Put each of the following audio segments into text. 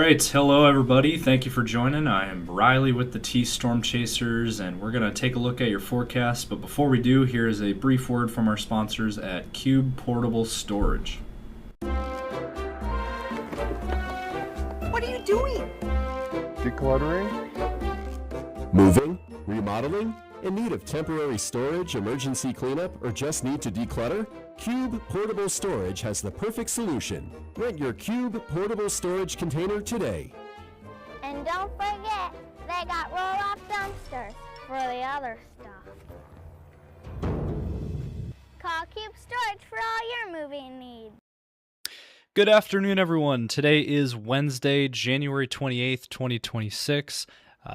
right, hello everybody. Thank you for joining. I am Riley with the T Storm Chasers, and we're going to take a look at your forecast. But before we do, here is a brief word from our sponsors at Cube Portable Storage. What are you doing? Decluttering? Moving? Remodeling? In need of temporary storage, emergency cleanup, or just need to declutter? Cube Portable Storage has the perfect solution. Rent your Cube Portable Storage container today. And don't forget, they got roll-off dumpsters for the other stuff. Call Cube Storage for all your moving needs. Good afternoon, everyone. Today is Wednesday, January 28th, 2026.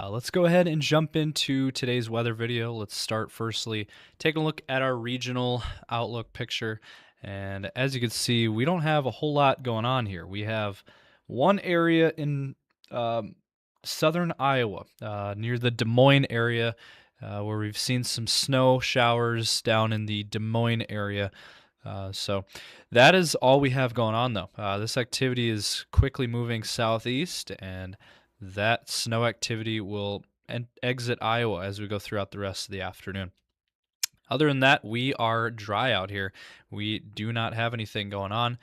Let's go ahead and jump into today's weather video. Let's start firstly taking a look at our regional outlook picture. And as you can see, we don't have a whole lot going on here. We have one area in southern Iowa, near the Des Moines area, where we've seen some snow showers down in the Des Moines area. So that is all we have going on, though. This activity is quickly moving southeast, and that snow activity will exit Iowa as we go throughout the rest of the afternoon. Other than that, we are dry out here. We do not have anything going on.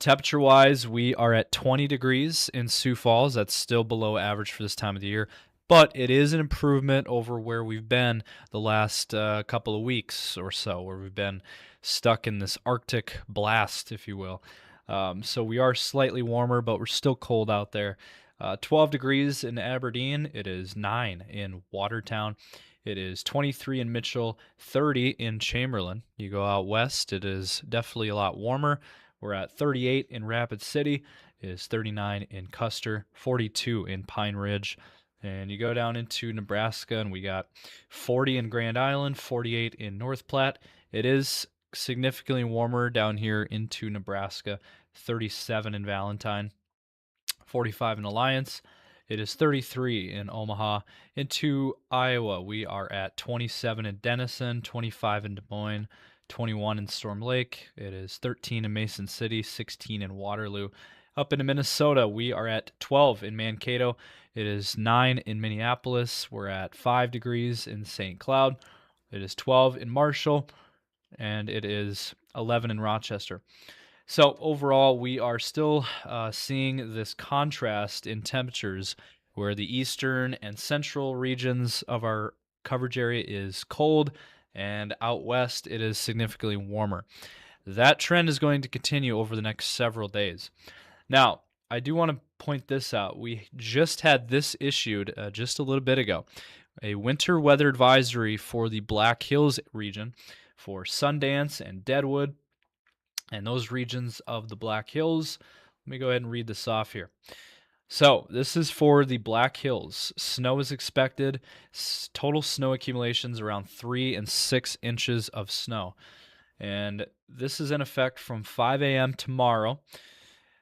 Temperature-wise, we are at 20 degrees in Sioux Falls. That's still below average for this time of the year, but it is an improvement over where we've been the last couple of weeks or so, where we've been stuck in this Arctic blast, if you will. So we are slightly warmer, but we're still cold out there. 12 degrees in Aberdeen. It is 9 in Watertown. It is 23 in Mitchell, 30 in Chamberlain. You go out west, it is definitely a lot warmer. We're at 38 in Rapid City. It is 39 in Custer, 42 in Pine Ridge. And you go down into Nebraska, and we got 40 in Grand Island, 48 in North Platte. It is significantly warmer down here into Nebraska, 37 in Valentine. 45 in Alliance. It is 33 in Omaha. Into Iowa, we are at 27 in Denison, 25 in Des Moines, 21 in Storm Lake. It is 13 in Mason City, 16 in Waterloo. Up into Minnesota, we are at 12 in Mankato. It is 9 in Minneapolis. We're at 5 degrees in St. Cloud. It is 12 in Marshall, and it is 11 in Rochester. So overall, we are still seeing this contrast in temperatures where the eastern and central regions of our coverage area is cold, and out west it is significantly warmer. That trend is going to continue over the next several days. Now, I do want to point this out. We just had this issued just a little bit ago, a winter weather advisory for the Black Hills region for Sundance and Deadwood, and those regions of the Black Hills. Let me go ahead and read this off here. So this is for the Black Hills. Snow is expected. Total snow accumulations around 3 and 6 inches of snow. And this is in effect from 5 a.m. tomorrow,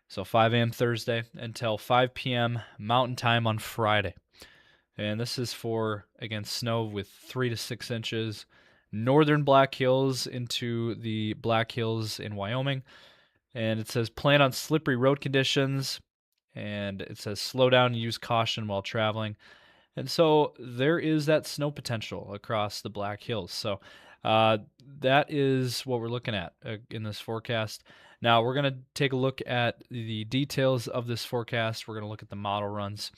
so 5 a.m. Thursday, until 5 p.m. Mountain Time on Friday. And this is for, again, snow with 3 to 6 inches. Northern Black Hills into the Black Hills in Wyoming. And it says plan on slippery road conditions. And it says slow down and use caution while traveling. And so there is that snow potential across the Black Hills. So that is what we're looking at in this forecast. Now we're going to take a look at the details of this forecast. We're going to look at the model runs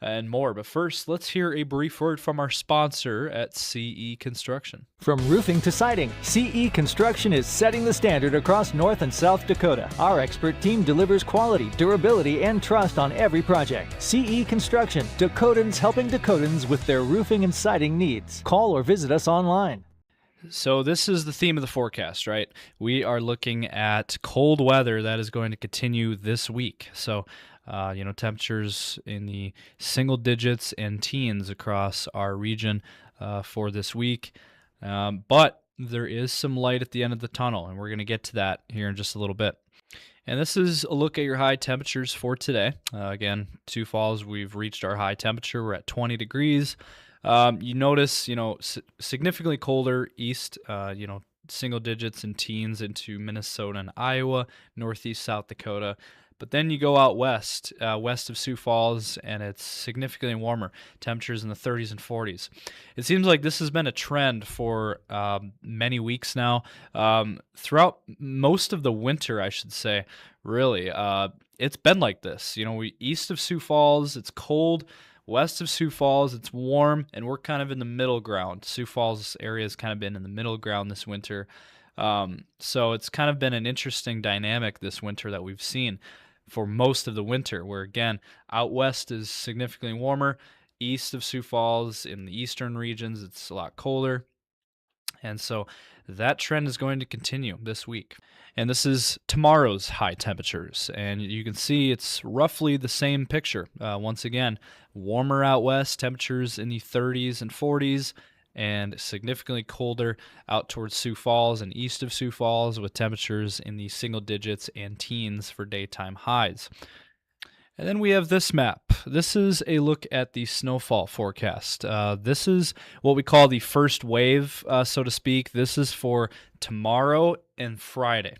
and more. But first, let's hear a brief word from our sponsor at CE Construction. From roofing to siding, CE Construction is setting the standard across North and South Dakota. Our expert team delivers quality, durability, and trust on every project. CE Construction, Dakotans helping Dakotans with their roofing and siding needs. Call or visit us online. So this is the theme of the forecast, right? We are looking at cold weather that is going to continue this week. So temperatures in the single digits and teens across our region for this week. But there is some light at the end of the tunnel, and we're going to get to that here in just a little bit. And this is a look at your high temperatures for today. Again, Sioux Falls, we've reached our high temperature. We're at 20 degrees. You notice, significantly colder east, single digits and teens into Minnesota and Iowa, northeast South Dakota. But then you go out west, west of Sioux Falls, and it's significantly warmer. Temperatures in the 30s and 40s. It seems like this has been a trend for many weeks now. Throughout most of the winter, I should say, really. It's been like this. East of Sioux Falls, it's cold. West of Sioux Falls, it's warm, and we're kind of in the middle ground. Sioux Falls area has kind of been in the middle ground this winter. So it's kind of been an interesting dynamic this winter that we've seen for most of the winter, where, again, out west is significantly warmer. East of Sioux Falls, in the eastern regions, it's a lot colder. And so that trend is going to continue this week. And this is tomorrow's high temperatures. And you can see it's roughly the same picture. Once again, warmer out west, temperatures in the 30s and 40s, and significantly colder out towards Sioux Falls and east of Sioux Falls, with temperatures in the single digits and teens for daytime highs. And then we have this map. This is a look at the snowfall forecast. This is what we call the first wave, so to speak. This is for tomorrow and Friday.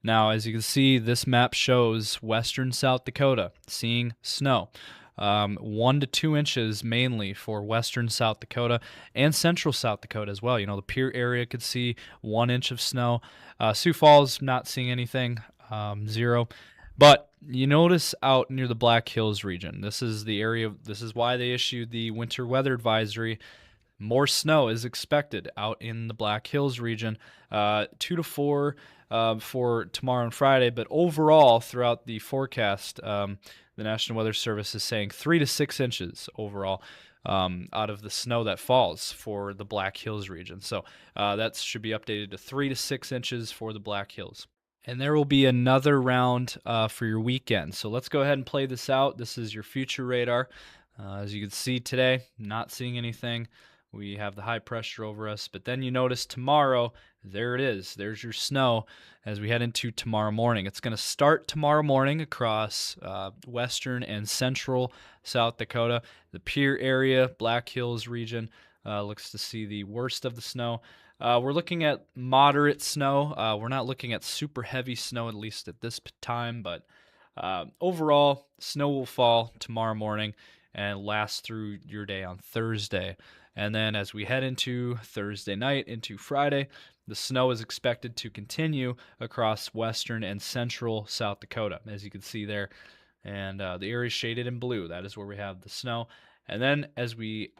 Now, as you can see, this map shows western South Dakota seeing snow. 1 to 2 inches mainly for western South Dakota and central South Dakota as well. The Pierre area could see 1 inch of snow. Sioux Falls not seeing anything, 0. But you notice out near the Black Hills region, this is the area, this is why they issued the winter weather advisory. More snow is expected out in the Black Hills region, 2 to 4 for tomorrow and Friday. But overall, throughout the forecast, the National Weather Service is saying 3 to 6 inches overall out of the snow that falls for the Black Hills region. So that should be updated to 3 to 6 inches for the Black Hills. And there will be another round for your weekend. So let's go ahead and play this out. This is your future radar. As you can see today, not seeing anything. We have the high pressure over us. But then you notice tomorrow, there it is. There's your snow as we head into tomorrow morning. It's going to start tomorrow morning across western and central South Dakota. The Pierre area, Black Hills region, looks to see the worst of the snow. We're looking at moderate snow. We're not looking at super heavy snow, at least at this time, but overall, snow will fall tomorrow morning and last through your day on Thursday. And then as we head into Thursday night, into Friday, the snow is expected to continue across western and central South Dakota, as you can see there. And the area is shaded in blue. That is where we have the snow. And then as we,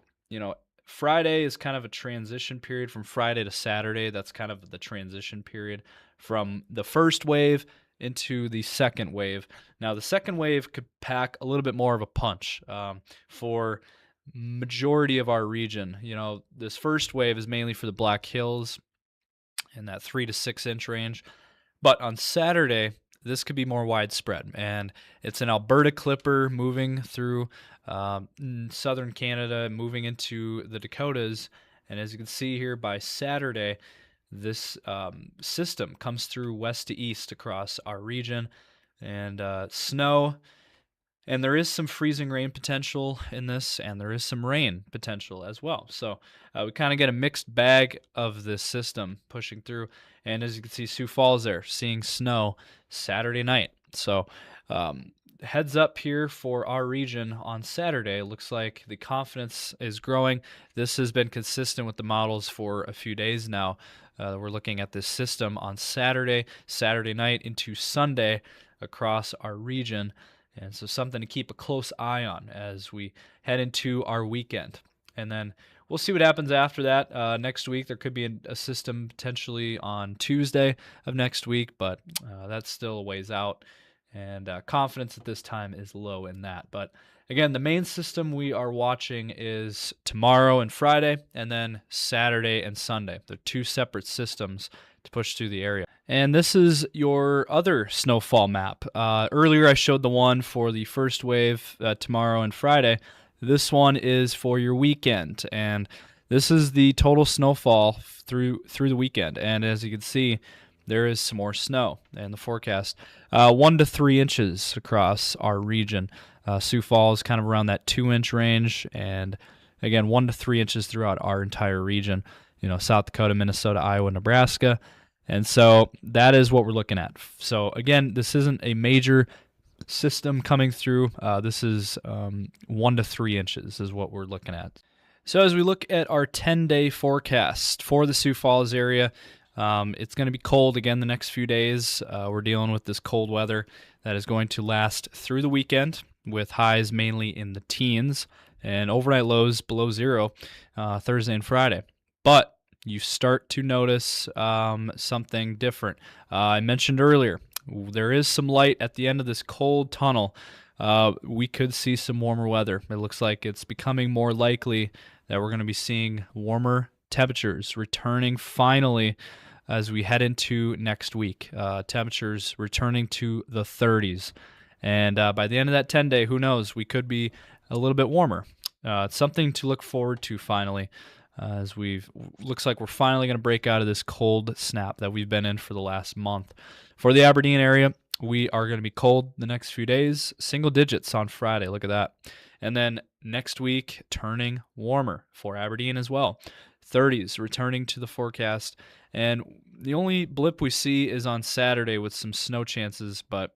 Friday is kind of a transition period from Friday to Saturday. That's kind of the transition period from the first wave into the second wave. Now, the second wave could pack a little bit more of a punch for majority of our region. This first wave is mainly for the Black Hills in that 3 to 6 inch range. But on Saturday, this could be more widespread. And it's an Alberta clipper moving through southern Canada, moving into the Dakotas. And as you can see here, by Saturday, this system comes through west to east across our region, and snow. And there is some freezing rain potential in this, and there is some rain potential as well. So we kind of get a mixed bag of this system pushing through. And as you can see, Sioux Falls there, seeing snow Saturday night. So heads up here for our region on Saturday. Looks like the confidence is growing. This has been consistent with the models for a few days now. We're looking at this system on Saturday night into Sunday across our region. And so something to keep a close eye on as we head into our weekend. And then we'll see what happens after that. Next week, there could be a system potentially on Tuesday of next week, but that's still a ways out. And confidence at this time is low in that. But again, the main system we are watching is tomorrow and Friday, and then Saturday and Sunday. They're two separate systems to push through the area. And this is your other snowfall map. Earlier I showed the one for the first wave tomorrow and Friday. This one is for your weekend, and this is the total snowfall through the weekend. And as you can see, there is some more snow in the forecast. 1 to 3 inches across our region. Sioux Falls kind of around that 2-inch range, and again 1 to 3 inches throughout our entire region. South Dakota, Minnesota, Iowa, Nebraska. And so that is what we're looking at. So again, this isn't a major system coming through. This is 1 to 3 inches is what we're looking at. So as we look at our 10-day forecast for the Sioux Falls area, it's going to be cold again the next few days. We're dealing with this cold weather that is going to last through the weekend with highs mainly in the teens and overnight lows below zero Thursday and Friday. But you start to notice something different. I mentioned earlier, there is some light at the end of this cold tunnel. We could see some warmer weather. It looks like it's becoming more likely that we're going to be seeing warmer temperatures returning finally as we head into next week. Temperatures returning to the 30s. And by the end of that 10-day, who knows, we could be a little bit warmer. It's something to look forward to finally, as looks like we're finally going to break out of this cold snap that we've been in for the last month. For the Aberdeen area, we are going to be cold the next few days, single digits on Friday. Look at that. And then next week, turning warmer for Aberdeen as well. 30s returning to the forecast. And the only blip we see is on Saturday with some snow chances. But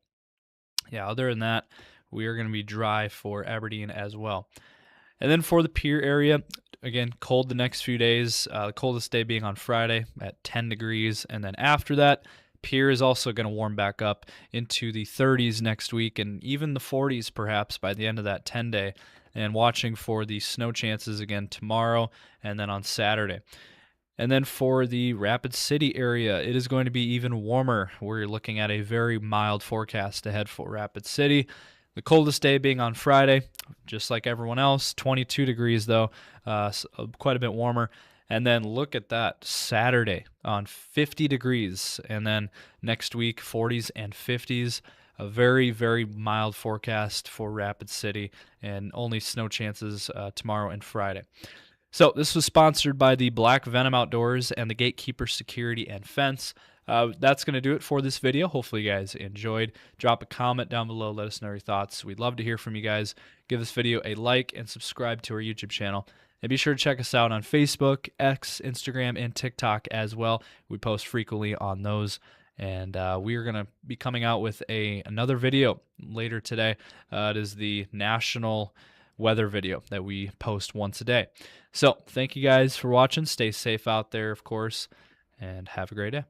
yeah, other than that, we are going to be dry for Aberdeen as well. And then for the Pierre area, again, cold the next few days. The coldest day being on Friday at 10 degrees. And then after that, Pierre is also going to warm back up into the 30s next week and even the 40s perhaps by the end of that 10-day. And watching for the snow chances again tomorrow and then on Saturday. And then for the Rapid City area, it is going to be even warmer. We're looking at a very mild forecast ahead for Rapid City. The coldest day being on Friday, just like everyone else, 22 degrees though, quite a bit warmer. And then look at that, Saturday on 50 degrees. And then next week, 40s and 50s. A very, very mild forecast for Rapid City and only snow chances tomorrow and Friday. So this was sponsored by the Black Venom Outdoors and the Gatekeeper Security and Fence. That's going to do it for this video. Hopefully you guys enjoyed. Drop a comment down below. Let us know your thoughts. We'd love to hear from you guys. Give this video a like and subscribe to our YouTube channel. And be sure to check us out on Facebook, X, Instagram, and TikTok as well. We post frequently on those. And we are going to be coming out with another video later today. It is the national weather video that we post once a day. So thank you guys for watching. Stay safe out there, of course, and have a great day.